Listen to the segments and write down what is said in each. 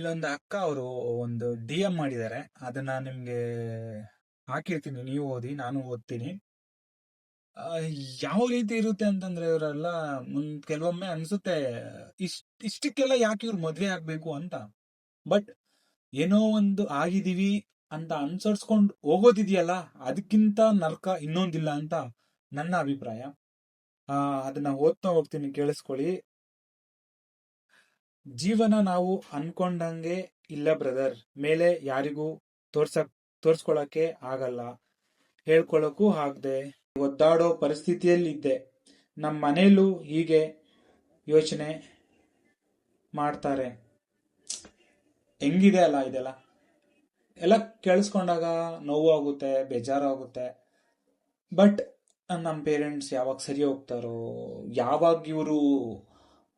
ಇಲ್ಲೊಂದು ಅಕ್ಕ ಅವರು ಒಂದು DM ಮಾಡಿದ್ದಾರೆ. ಅದನ್ನ ನಿಮ್ಗೆ ಹಾಕಿರ್ತೀನಿ, ನೀವು ಓದಿ, ನಾನು ಓದ್ತೀನಿ. ಆ, ಯಾವ ರೀತಿ ಇರುತ್ತೆ ಅಂತಂದ್ರೆ ಇವರೆಲ್ಲ ಕೆಲವೊಮ್ಮೆ ಅನ್ಸುತ್ತೆ ಇಷ್ಟಕ್ಕೆಲ್ಲ ಯಾಕೆ ಇವ್ರು ಮದ್ವೆ ಆಗ್ಬೇಕು ಅಂತ. ಬಟ್ ಏನೋ ಒಂದು ಆಗಿದೀವಿ ಅಂತ ಅನ್ಸರ್ಸ್ಕೊಂಡು ಹೋಗೋದಿದೆಯಲ್ಲ, ಅದಕ್ಕಿಂತ ನರ್ಕ ಇನ್ನೊಂದಿಲ್ಲ ಅಂತ ನನ್ನ ಅಭಿಪ್ರಾಯ. ಅದನ್ನ ಓದ್ತಾ ಹೋಗ್ತೀನಿ, ಕೇಳಿಸ್ಕೊಳ್ಳಿ. ಜೀವನ ನಾವು ಅನ್ಕೊಂಡಂಗೆ ಇಲ್ಲ ಬ್ರದರ್. ಮೇಲೆ ಯಾರಿಗೂ ತೋರ್ಸ್ಕೊಳಕ್ಕೆ ಆಗಲ್ಲ, ಹೇಳ್ಕೊಳಕ್ಕೂ ಆಗದೆ ಒದ್ದಾಡೋ ಪರಿಸ್ಥಿತಿಯಲ್ಲಿದ್ದೆ. ನಮ್ಮ ಮನೇಲೂ ಹೀಗೆ ಯೋಚನೆ ಮಾಡ್ತಾರೆ. ಹೆಂಗಿದೆ ಅಲ್ಲ ಇದೆಲ್ಲ. ಎಲ್ಲ ಕೇಳಿಸ್ಕೊಂಡಾಗ ನೋವು ಆಗುತ್ತೆ, ಬೇಜಾರು ಆಗುತ್ತೆ. ಬಟ್ ನಮ್ಮ ಪೇರೆಂಟ್ಸ್ ಯಾವಾಗ ಸರಿ ಹೋಗ್ತಾರೋ, ಯಾವಾಗ ಇವರು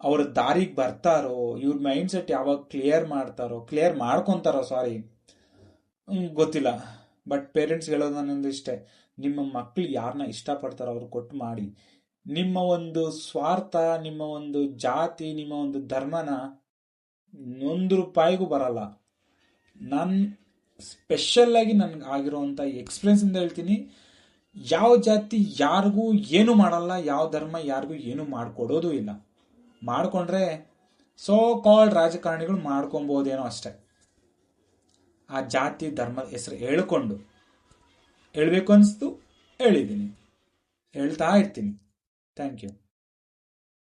ಅವ್ರ ದಾರಿಗೆ ಬರ್ತಾರೋ, ಇವ್ರ ಮೈಂಡ್ ಸೆಟ್ ಯಾವಾಗ ಕ್ಲಿಯರ್ ಮಾಡ್ಕೊಂತಾರೋ, ಸಾರಿ, ಗೊತ್ತಿಲ್ಲ. ಬಟ್ ಪೇರೆಂಟ್ಸ್ ಹೇಳೋದು ನನ್ನೊಂದು ಇಷ್ಟೇ: ನಿಮ್ಮ ಮಕ್ಳು ಯಾರನ್ನ ಇಷ್ಟಪಡ್ತಾರೋ ಅವ್ರು ಕೊಟ್ಟು ಮಾಡಿ. ನಿಮ್ಮ ಒಂದು ಸ್ವಾರ್ಥ, ನಿಮ್ಮ ಒಂದು ಜಾತಿ, ನಿಮ್ಮ ಒಂದು ಧರ್ಮನ ₹1 ಬರಲ್ಲ. ನಾನು ಸ್ಪೆಷಲ್ ಆಗಿ ನನ್ಗೆ ಆಗಿರೋಂಥ ಎಕ್ಸ್ಪೀರಿಯನ್ಸ್ ಇಂದ ಹೇಳ್ತೀನಿ, ಯಾವ ಜಾತಿ ಯಾರಿಗೂ ಏನು ಮಾಡಲ್ಲ, ಯಾವ ಧರ್ಮ ಯಾರಿಗೂ ಏನು ಮಾಡ್ಕೊಡೋದು ಇಲ್ಲ. ಮಾಡ್ಕೊಂಡ್ರೆ ಸೋ ಕಾಲ್ಡ್ ರಾಜಕಾರಣಿಗಳು ಮಾಡ್ಕೊಬೋದೇನೋ ಅಷ್ಟೆ. ಆ ಜಾತಿ ಧರ್ಮದ ಹೆಸರು ಹೇಳ್ಬೇಕು ಅನಿಸ್ತು, ಹೇಳಿದ್ದೀನಿ, ಹೇಳ್ತಾ ಇರ್ತೀನಿ. Thank you.